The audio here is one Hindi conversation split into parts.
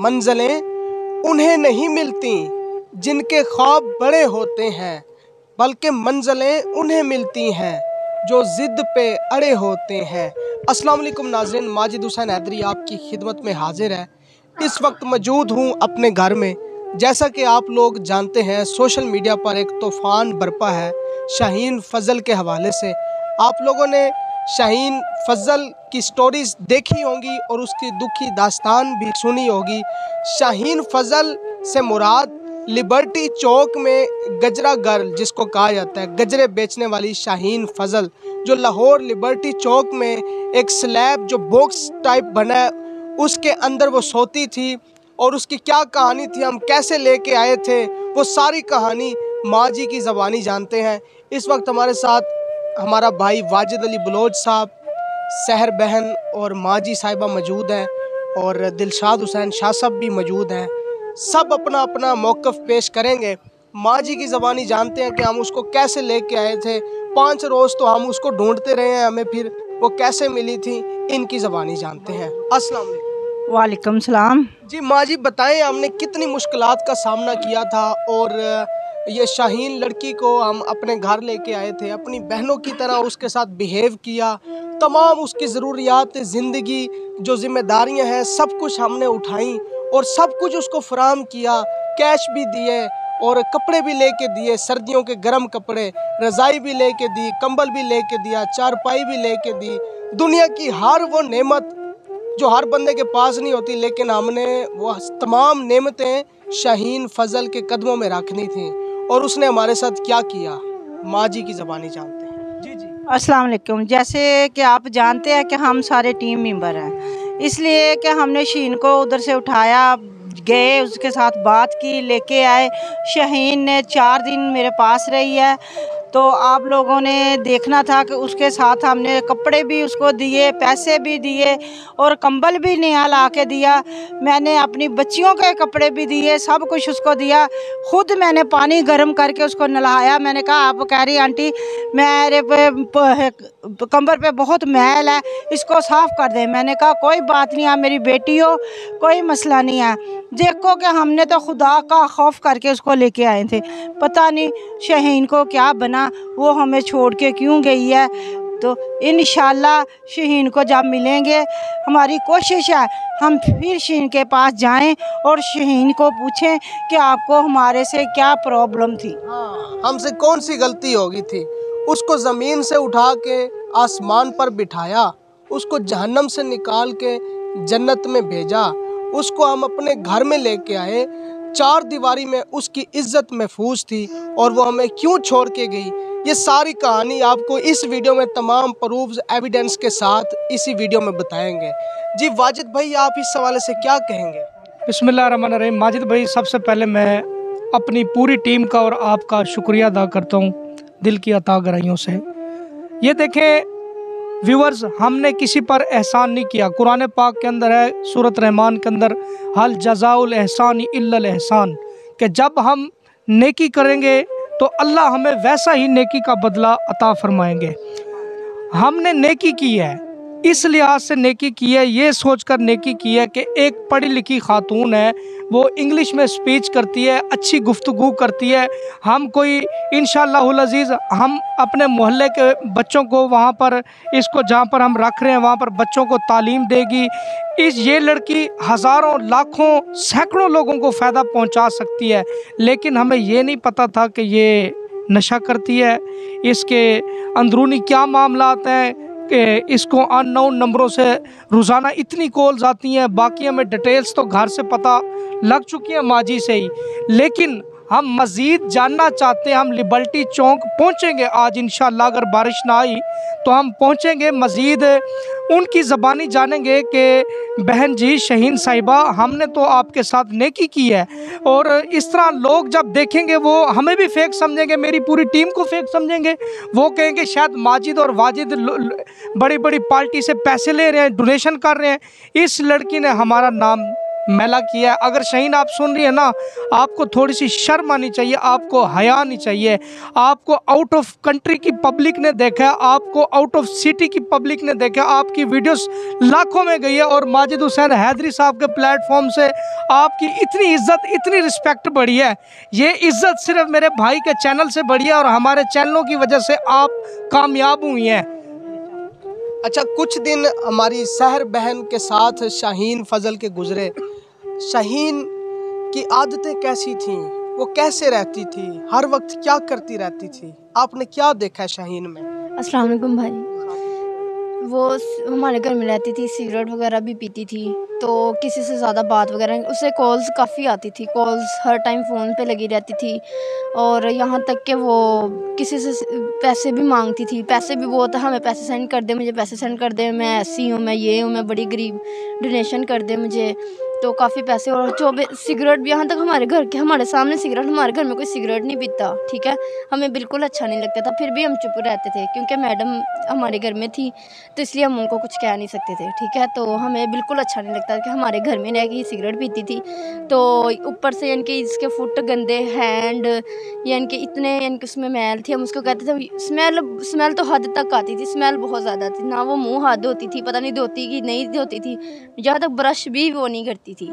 मंजिलें उन्हें नहीं मिलती जिनके ख्वाब बड़े होते हैं, बल्कि मंजिलें उन्हें मिलती हैं जो ज़िद पे अड़े होते हैं। अस्सलाम वालेकुम नाज़रीन, माजिद हुसैन हैदरी आपकी खिदमत में हाजिर है। इस वक्त मौजूद हूँ अपने घर में। जैसा कि आप लोग जानते हैं, सोशल मीडिया पर एक तूफ़ान बरपा है शाहीन फजल के हवाले से। आप लोगों ने शाहीन फजल की स्टोरीज़ देखी होंगी और उसकी दुखी दास्तान भी सुनी होगी। शाहीन फजल से मुराद लिबर्टी चौक में गजरा गर्ल जिसको कहा जाता है, गजरे बेचने वाली शाहीन फजल, जो लाहौर लिबर्टी चौक में एक स्लैब जो बॉक्स टाइप बना है उसके अंदर वो सोती थी। और उसकी क्या कहानी थी, हम कैसे लेके आए थे, वो सारी कहानी माँ जी की ज़बानी जानते हैं। इस वक्त हमारे साथ हमारा भाई वाजिद अली बलोच साहब, सहर बहन और माँ जी साहिबा मौजूद हैं और दिलशाद हुसैन शाह साहब भी मौजूद हैं। सब अपना अपना मौक़िफ़ पेश करेंगे। माँ जी की ज़बानी जानते हैं कि हम उसको कैसे लेके आए थे। 5 रोज़ तो हम उसको ढूंढते रहे हैं, हमें फिर वो कैसे मिली थी, इनकी ज़बानी जानते हैं। अस्सलाम वालेकुम। वालेकुम सलाम। जी माँ जी बताएं, हमने कितनी मुश्किलात का सामना किया था और ये शाहीन लड़की को हम अपने घर लेके आए थे, अपनी बहनों की तरह उसके साथ बिहेव किया, तमाम उसकी ज़रूरियात ज़िंदगी जो ज़िम्मेदारियां हैं सब कुछ हमने उठाई और सब कुछ उसको फराहम किया। कैश भी दिए और कपड़े भी लेके दिए, सर्दियों के गर्म कपड़े, रज़ाई भी लेके दी, कंबल भी लेके दिया, चारपाई भी लेके दी। दुनिया की हर वो नेमत जो हर बंदे के पास नहीं होती, लेकिन हमने वो तमाम नेमतें शाहीन फजल के कदमों में रखनी थी। और उसने हमारे साथ क्या किया, माँ जी की ज़बानी जानते हैं। जी जी अस्सलाम वालेकुम। जैसे कि आप जानते हैं कि हम सारे टीम मेंबर हैं, इसलिए कि हमने शाहीन को उधर से उठाया, गए, उसके साथ बात की, लेके आए। शाहीन ने 4 दिन मेरे पास रही है। तो आप लोगों ने देखना था कि उसके साथ हमने कपड़े भी उसको दिए, पैसे भी दिए और कंबल भी नया ला के दिया। मैंने अपनी बच्चियों के कपड़े भी दिए, सब कुछ उसको दिया। ख़ुद मैंने पानी गर्म करके उसको नहलाया। मैंने कहा, आप कह रही आंटी मेरे कंबर पे बहुत मैल है, इसको साफ़ कर दे। मैंने कहा कोई बात नहीं, आप मेरी बेटी हो, कोई मसला नहीं है। देखो कि हमने तो खुदा का खौफ करके उसको लेके आए थे, पता नहीं शाहीन को क्या बना, वो हमें छोड़ के क्यों गई है। तो इंशाल्लाह शाहीन को जब मिलेंगे, हमारी कोशिश है हम फिर शाहीन के पास जाएं और शाहीन को पूछें कि आपको हमारे से क्या प्रॉब्लम थी। हाँ, हमसे कौन सी गलती होगी थी। उसको ज़मीन से उठा के आसमान पर बिठाया, उसको जहन्नम से निकाल के जन्नत में भेजा, उसको हम अपने घर में लेके आए। 4 दीवारी में उसकी इज्जत महफूज थी और वो हमें क्यों छोड़ के गई, ये सारी कहानी आपको इस वीडियो में तमाम प्रूफ्स एविडेंस के साथ इसी वीडियो में बताएंगे। जी वाजिद भाई, आप इस सवाल से क्या कहेंगे? बिस्मिल्लाहिर्रहमानिर्रहीम। माजिद भाई, सबसे पहले मैं अपनी पूरी टीम का और आपका शुक्रिया अदा करता हूँ दिल की अता गहराइयों से। ये देखें व्यूवर्स, हमने किसी पर एहसान नहीं किया। कुरान पाक के अंदर है, सूरत रहमान के अंदर, हल जज़ाउल एहसान इल्लल एहसान, कि जब हम नेकी करेंगे तो अल्लाह हमें वैसा ही नेकी का बदला अता फरमाएंगे। हमने नेकी की है, इस लिहाज से नेकी की है, ये सोचकर नेकी की है कि एक पढ़ी लिखी खातून है, वो इंग्लिश में स्पीच करती है, अच्छी गुफ्तगू करती है। हम कोई इंशाअल्लाहुल अज़ीज़ हम अपने मोहल्ले के बच्चों को वहाँ पर, इसको जहाँ पर हम रख रहे हैं वहाँ पर बच्चों को तालीम देगी। ये लड़की हज़ारों लाखों सैकड़ों लोगों को फ़ायदा पहुँचा सकती है। लेकिन हमें ये नहीं पता था कि ये नशा करती है, इसके अंदरूनी क्या मामलात हैं, कि इसको अननोन नंबरों से रोज़ाना इतनी कॉल्स आती हैं। बाकी हमें डिटेल्स तो घर से पता लग चुकी है माँ जी से ही, लेकिन हम मज़ीद जानना चाहते हैं। हम लिबर्टी चौक पहुँचेंगे आज इंशाअल्लाह, अगर बारिश ना आई तो हम पहुँचेंगे, मज़ीद उनकी ज़बानी जानेंगे कि बहन जी शाहीन साहिबा, हमने तो आपके साथ नेकी की है। और इस तरह लोग जब देखेंगे वो हमें भी फेक समझेंगे, मेरी पूरी टीम को फेक समझेंगे। वो कहेंगे शायद माजिद और वाजिद बड़ी बड़ी पार्टी से पैसे ले रहे हैं, डोनेशन कर रहे हैं। इस लड़की ने हमारा नाम मैला किया है। अगर शाहीन आप सुन रही है ना, आपको थोड़ी सी शर्म आनी चाहिए, आपको हया आनी चाहिए। आपको आउट ऑफ कंट्री की पब्लिक ने देखा है, आपको आउट ऑफ सिटी की पब्लिक ने देखा, आपकी वीडियोस लाखों में गई है और माजिद हुसैन हैदरी साहब के प्लेटफॉर्म से आपकी इतनी इज्जत, इतनी रिस्पेक्ट बढ़ी है। ये इज्जत सिर्फ मेरे भाई के चैनल से बढ़ी है और हमारे चैनलों की वजह से आप कामयाब हुई हैं। अच्छा, कुछ दिन हमारी सहर बहन के साथ शाहीन फजल के गुजरे। शाहीन की आदतें कैसी थीं, वो कैसे रहती थी, हर वक्त क्या करती रहती थी, आपने क्या देखा है शाहीन में? अस्सलाम वालेकुम भाई। वो हमारे घर में रहती थी, सिगरेट वगैरह भी पीती थी, तो किसी से ज़्यादा बात वगैरह, उसे कॉल्स काफ़ी आती थी, कॉल्स हर टाइम फ़ोन पे लगी रहती थी। और यहाँ तक कि वो किसी से पैसे भी मांगती थी, पैसे भी बहुत, हमें पैसे सेंड कर दे, मुझे पैसे सेंड कर दे, मैं ऐसी हूँ, मैं ये हूँ, मैं बड़ी गरीब, डोनेशन कर दे मुझे। तो काफ़ी पैसे, और सिगरेट भी, यहाँ तक हमारे सामने सिगरेट, हमारे घर में कोई सिगरेट नहीं पीता, ठीक है, हमें बिल्कुल अच्छा नहीं लगता था, फिर भी हम चुप रहते थे क्योंकि मैडम हमारे घर में थी, तो इसलिए हम उनको कुछ कह नहीं सकते थे, ठीक है। तो हमें बिल्कुल अच्छा नहीं लगता कि हमारे घर में रह के सिगरेट पीती थी। तो ऊपर से यानी कि इसके फुट गंदे, हैंड यानी कि इतने, यानी कि उसमें मैल थी, हम उसको कहते थे स्मेल तो हद तक आती थी, स्मेल बहुत ज़्यादा थी, ना वो मुँह हाथ धोती थी, पता नहीं धोती कि नहीं धोती थी, जहाँ तक ब्रश भी वो नहीं करती थी।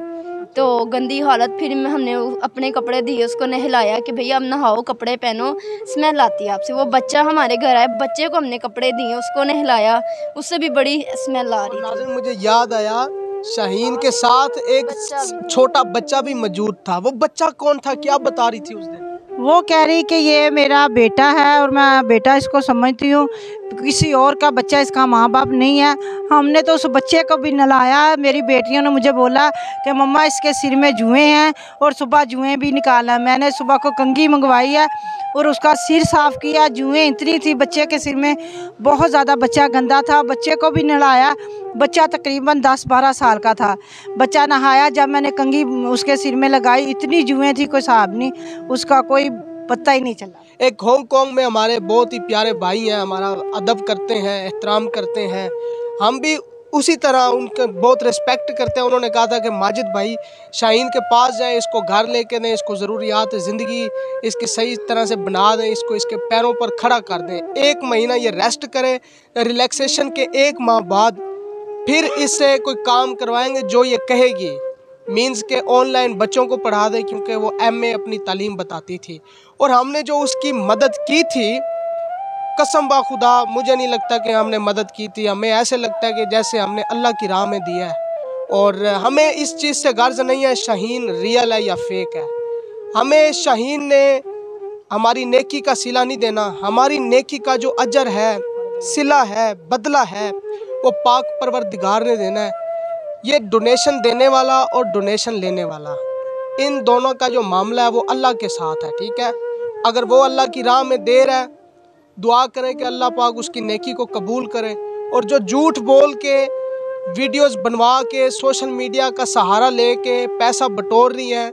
तो गंदी हालत, फिर हमने अपने कपड़े दिए, उसको नहलाया कि भैया अब नहाओ, कपड़े पहनो, स्मेल आती है आपसे। वो बच्चा हमारे घर आया, बच्चे को हमने कपड़े दिए, उसको नहलाया, उससे भी बड़ी स्मेल आ रही थी। मुझे याद आया, शाहीन के साथ एक छोटा बच्चा भी मौजूद था। वो बच्चा कौन था, क्या बता रही थी उस दिन? वो कह रही कि ये मेरा बेटा है और मैं बेटा इसको समझती हूँ, किसी और का बच्चा इसका माँ बाप नहीं है। हमने तो उस बच्चे को भी नहलाया। मेरी बेटियों ने मुझे बोला कि मम्मा इसके सिर में जुएँ हैं और सुबह जुएँ भी निकाला। मैंने सुबह को कंघी मंगवाई है और उसका सिर साफ़ किया। जुएँ इतनी थी बच्चे के सिर में, बहुत ज़्यादा बच्चा गंदा था। बच्चे को भी नहलाया, बच्चा तकरीबन 10-12 साल का था। बच्चा नहाया, जब मैंने कंघी उसके सिर में लगाई, इतनी जुएँ थी, कोई हिसाब नहीं, उसका कोई पता ही नहीं चला। एक हांगकांग में हमारे बहुत ही प्यारे भाई हैं, हमारा अदब करते हैं, एहतराम करते हैं, हम भी उसी तरह उनके बहुत रिस्पेक्ट करते हैं। उन्होंने कहा था कि माजिद भाई शाहीन के पास जाएं, इसको घर लेके दें, इसको ज़रूरियात ज़िंदगी इसकी सही तरह से बना दें, इसको इसके पैरों पर खड़ा कर दें, 1 महीना ये रेस्ट करे, रिलैक्सेशन के 1 माह बाद फिर इससे कोई काम करवाएंगे जो ये कहेगी। मीन्स के ऑनलाइन बच्चों को पढ़ा दें, क्योंकि वो MA अपनी तालीम बताती थी। और हमने जो उसकी मदद की थी, कसम बा खुदा मुझे नहीं लगता कि हमने मदद की थी, हमें ऐसे लगता है कि जैसे हमने अल्लाह की राह में दिया है। और हमें इस चीज़ से गर्ज नहीं है शाहीन रियल है या फेक है। हमें शाहीन ने हमारी नेकी का सिला नहीं देना, हमारी नेकी का जो अजर है, सिला है, बदला है, वो पाक परवरदिगार ने देना है। ये डोनेशन देने वाला और डोनेशन लेने वाला, इन दोनों का जो मामला है वो अल्लाह के साथ है, ठीक है। अगर वो अल्लाह की राह में दे रहा है, दुआ करें कि अल्लाह पाक उसकी नेकी को कबूल करे। और जो झूठ बोल के वीडियोस बनवा के सोशल मीडिया का सहारा लेके पैसा बटोर रही हैं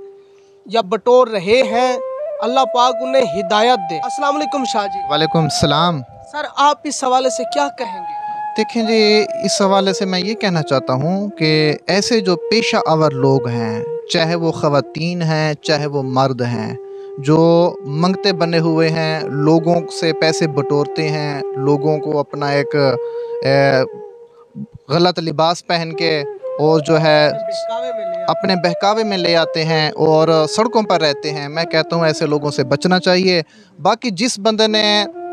या बटोर रहे हैं, अल्लाह पाक उन्हें हिदायत दे। अस्सलाम वालेकुम शाह जी। वालेकुम सलाम। सर, आप इस हवाले से क्या कहेंगे? देखें जी, इस हवाले से मैं ये कहना चाहता हूँ कि ऐसे जो पेशा आवर लोग हैं, चाहे वो ख़वातीन हैं चाहे वो मर्द हैं, जो मंगते बने हुए हैं, लोगों से पैसे बटोरते हैं, लोगों को अपना एक गलत लिबास पहन के और जो है अपने बहकावे में ले आते हैं और सड़कों पर रहते हैं, मैं कहता हूँ ऐसे लोगों से बचना चाहिए। बाकी जिस बंदे ने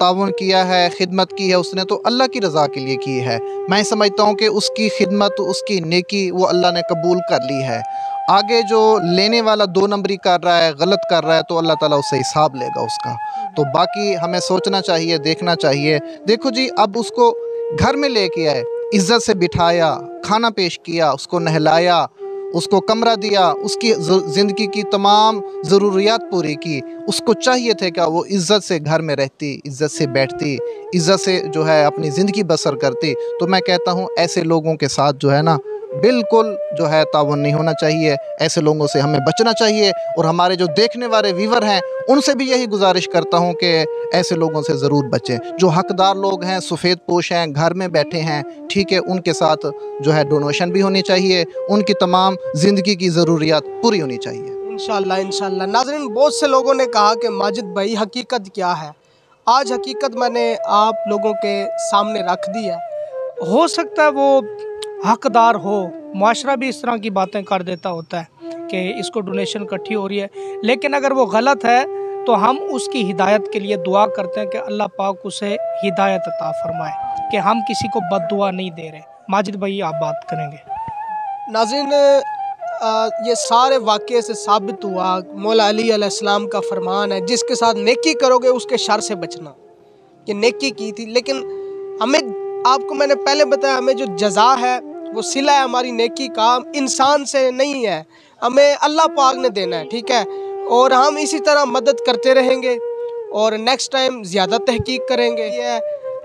ताउन किया है, खिदमत की है, उसने तो अल्लाह की रज़ा के लिए की है। मैं समझता हूँ कि उसकी खिदमत, उसकी नेकी वो अल्लाह ने कबूल कर ली है। आगे जो लेने वाला 2 नंबरी कर रहा है, गलत कर रहा है, तो अल्लाह ताला उससे हिसाब लेगा उसका। तो बाकी हमें सोचना चाहिए, देखना चाहिए। देखो जी, अब उसको घर में लेके आए, इज़्ज़त से बिठाया, खाना पेश किया, उसको नहलाया, उसको कमरा दिया, उसकी ज़िंदगी की तमाम ज़रूरियात पूरी की। उसको चाहिए थे कि वो इज़्ज़त से घर में रहती, इज़्ज़त से बैठती, इज़्ज़त से जो है अपनी ज़िंदगी बसर करती। तो मैं कहता हूँ ऐसे लोगों के साथ जो है ना, बिल्कुल जो है ताउन नहीं होना चाहिए। ऐसे लोगों से हमें बचना चाहिए। और हमारे जो देखने वाले व्यूवर हैं उनसे भी यही गुजारिश करता हूं कि ऐसे लोगों से ज़रूर बचें। जो हकदार लोग हैं, सफ़ेद पोश हैं, घर में बैठे हैं, ठीक है, उनके साथ जो है डोनेशन भी होनी चाहिए, उनकी तमाम ज़िंदगी की ज़रूरियात पूरी होनी चाहिए। इंशाल्लाह इंशाल्लाह। नाज़रीन, बहुत से लोगों ने कहा कि माजिद भाई हकीकत क्या है। आज हकीकत मैंने आप लोगों के सामने रख दी है। हो सकता है वो हकदार हो, माशरा भी इस तरह की बातें कर देता होता है कि इसको डोनेशन इकट्ठी हो रही है, लेकिन अगर वो गलत है तो हम उसकी हिदायत के लिए दुआ करते हैं कि अल्लाह पाक उसे हिदायत अता फरमाए, कि हम किसी को बद्दुआ नहीं दे रहे। माजिद भाई आप बात करेंगे। नाज़रीन, ये सारे वाक़े से साबित हुआ मौला अली अलैहिस्सलाम का फरमान है, जिसके साथ नेकी करोगे उसके शर से बचना। ये नेकी की थी, लेकिन हमें, आपको मैंने पहले बताया, हमें जो जज़ा है वो सिला है हमारी नेकी का, इंसान से नहीं है, हमें अल्लाह पाक ने देना है, ठीक है। और हम इसी तरह मदद करते रहेंगे और नेक्स्ट टाइम ज़्यादा तहकीक करेंगे। ये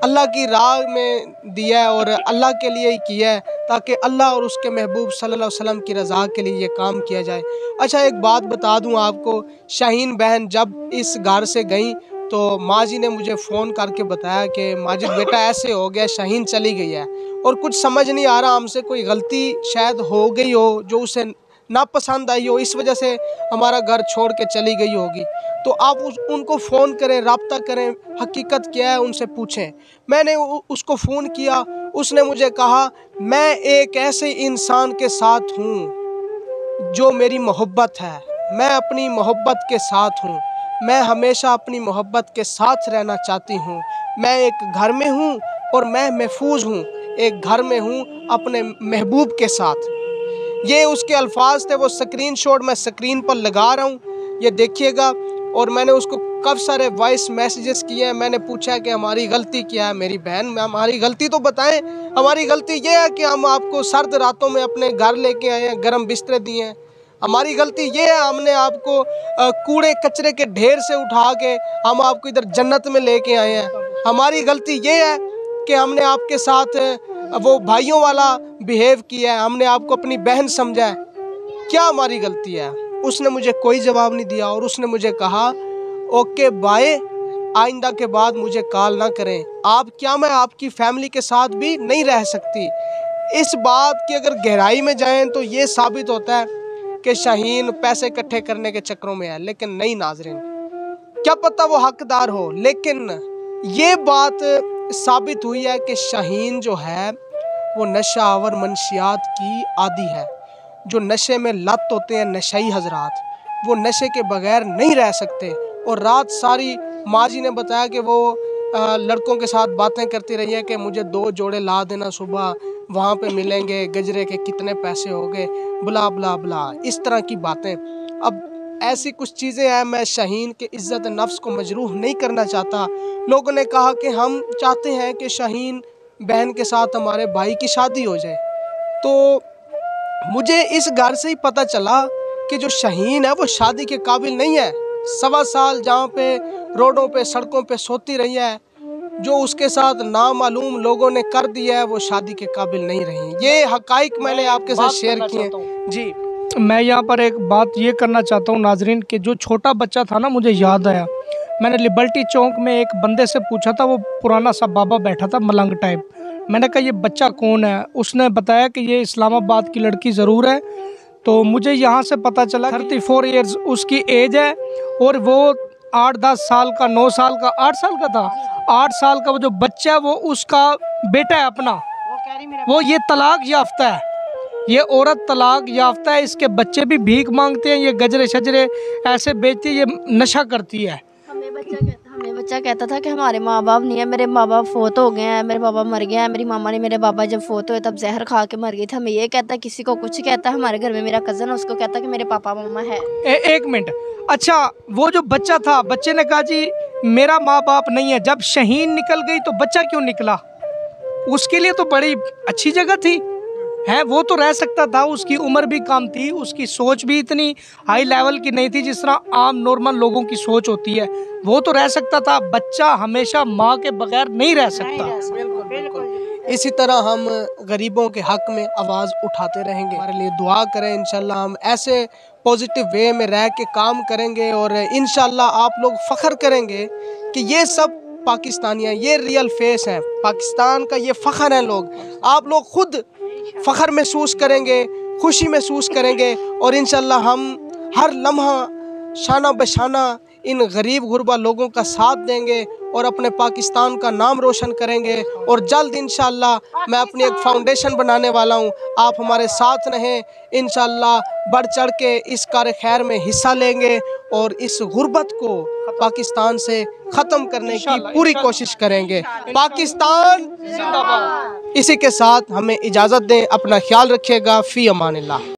अल्लाह की राह में दिया है और अल्लाह के लिए ही किया है, ताकि अल्लाह और उसके महबूब सल्लल्लाहु अलैहि वसल्लम की रज़ा के लिए ये काम किया जाए। अच्छा, एक बात बता दूं आपको, शाहीन बहन जब इस घर से गई तो माँ जी ने मुझे फ़ोन करके बताया कि माजिद बेटा ऐसे हो गया, शाहीन चली गई है और कुछ समझ नहीं आ रहा, हमसे कोई गलती शायद हो गई हो जो उसे ना पसंद आई हो, इस वजह से हमारा घर छोड़ के चली गई होगी। तो आप उनको फ़ोन करें, रब्ता करें, हकीकत क्या है उनसे पूछें। मैंने उसको फ़ोन किया, उसने मुझे कहा मैं एक ऐसे इंसान के साथ हूँ जो मेरी मोहब्बत है, मैं अपनी मोहब्बत के साथ हूँ, मैं हमेशा अपनी मोहब्बत के साथ रहना चाहती हूँ। मैं एक घर में हूँ और मैं महफूज हूँ, एक घर में हूँ अपने महबूब के साथ। ये उसके अल्फाज थे, वो स्क्रीनशॉट मैं स्क्रीन पर लगा रहा हूँ, ये देखिएगा। और मैंने उसको काफ़ी सारे वॉइस मैसेजेस किए हैं। मैंने पूछा कि हमारी गलती क्या है, मेरी बहन, हमारी गलती तो बताएं। हमारी गलती ये है कि हम आपको सर्द रातों में अपने घर लेके आए हैं, गर्म बिस्तरे दिए हैं। हमारी गलती ये है हमने आपको कूड़े कचरे के ढेर से उठा के हम आपको इधर जन्नत में लेके आए हैं। हमारी गलती ये है कि हमने आपके साथ वो भाइयों वाला बिहेव किया है, हमने आपको अपनी बहन समझा है। क्या हमारी गलती है? उसने मुझे कोई जवाब नहीं दिया और उसने मुझे कहा ओके बाय, आइंदा के बाद मुझे कॉल ना करें। आप क्या, मैं आपकी फैमिली के साथ भी नहीं रह सकती। इस बात की अगर गहराई में जाएं तो ये साबित होता है कि शाहीन पैसे इकट्ठे करने के चक्करों में है, लेकिन नहीं नाज़रीन, क्या पता वो हकदार हो, लेकिन ये बात साबित हुई है कि शाहीन जो है वो नशा आवर मनशियात की आदी है। जो नशे में लत होते हैं नशाई हजरात, वो नशे के बगैर नहीं रह सकते। और रात सारी माँ जी ने बताया कि वो लड़कों के साथ बातें करती रही है कि मुझे 2 जोड़े ला देना, सुबह वहाँ पे मिलेंगे, गजरे के कितने पैसे हो गए, बुला बुला बुला, इस तरह की बातें। अब ऐसी कुछ चीज़ें हैं, मैं शाहीन के इज़्ज़त नफ्स को मजरूह नहीं करना चाहता। लोगों ने कहा कि हम चाहते हैं कि शाहीन बहन के साथ हमारे भाई की शादी हो जाए। तो मुझे इस घर से ही पता चला कि जो शाहीन है वो शादी के काबिल नहीं है। 1.25 साल जहाँ पे रोडों पे सड़कों पे सोती रही है, जो उसके साथ नामालूम लोगों ने कर दिया है, वो शादी के काबिल नहीं रही। ये हकाइक मैंने आपके साथ शेयर किए। जी, मैं यहाँ पर एक बात ये करना चाहता हूँ नाजरीन, कि जो छोटा बच्चा था ना, मुझे याद आया, मैंने लिबर्टी चौक में एक बंदे से पूछा था, वो पुराना सा बाबा बैठा था मलंग टाइप। मैंने कहा ये बच्चा कौन है? उसने बताया कि ये इस्लामाबाद की लड़की ज़रूर है। तो मुझे यहाँ से पता चला 34 ईयर्स उसकी एज है और वो 8-10 साल का, 9 साल का, 8 साल का था, 8 साल का वो जो बच्चा है वो उसका बेटा है अपना। वो ये तलाक याफ्ता है, ये औरत तलाक याफ्ता है, इसके बच्चे भी भीख मांगते हैं, ये गजरे शजरे ऐसे बेचती है, ये नशा करती है। हमें बच्चा कहता था कि हमारे माँ बाप नहीं है, मेरे माँ बाप फोत हो गए हैं, मेरे पापा मर गए हैं, मेरी मामा ने, मेरे बाबा जब फोत हुए तब जहर खा के मर गई थी। हमें ये कहता है, किसी को कुछ कहता है। हमारे घर में मेरा कज़न है, उसको कहता है कि मेरे पापा मामा है। एक मिनट, अच्छा वो जो बच्चा था, बच्चे ने कहा जी मेरा माँ बाप नहीं है। जब शाहीन निकल गई तो बच्चा क्यों निकला? उसके लिए तो बड़ी अच्छी जगह थी, है, वो तो रह सकता था, उसकी उम्र भी कम थी, उसकी सोच भी इतनी हाई लेवल की नहीं थी जिस तरह आम नॉर्मल लोगों की सोच होती है, वो तो रह सकता था। बच्चा हमेशा माँ के बगैर नहीं रह सकता। इसी तरह हम गरीबों के हक में आवाज़ उठाते रहेंगे। हमारे लिए दुआ करें, इंशाल्लाह हम ऐसे पॉजिटिव वे में रह के काम करेंगे और इंशाल्लाह आप लोग फ़ख्र करेंगे कि ये सब पाकिस्तानी हैं, ये रियल फेस हैं पाकिस्तान का, ये फ़ख्र हैं लोग। आप लोग खुद फ़ख्र महसूस करेंगे, खुशी महसूस करेंगे और इंशाल्लाह हम हर लम्हा शाना बशाना इन गरीब गुरबा लोगों का साथ देंगे और अपने पाकिस्तान का नाम रोशन करेंगे। और जल्द इंशाल्लाह मैं अपनी एक फाउंडेशन बनाने वाला हूँ, आप हमारे साथ रहें। इंशाल्लाह बढ़ चढ़ के इस कार्य खैर में हिस्सा लेंगे और इस गुर्बत को पाकिस्तान से ख़त्म करने की पूरी कोशिश करेंगे। पाकिस्तान जिंदाबाद। इसी के साथ हमें इजाज़त दें, अपना ख्याल रखिएगा। फ़ी अमानिल्लाह।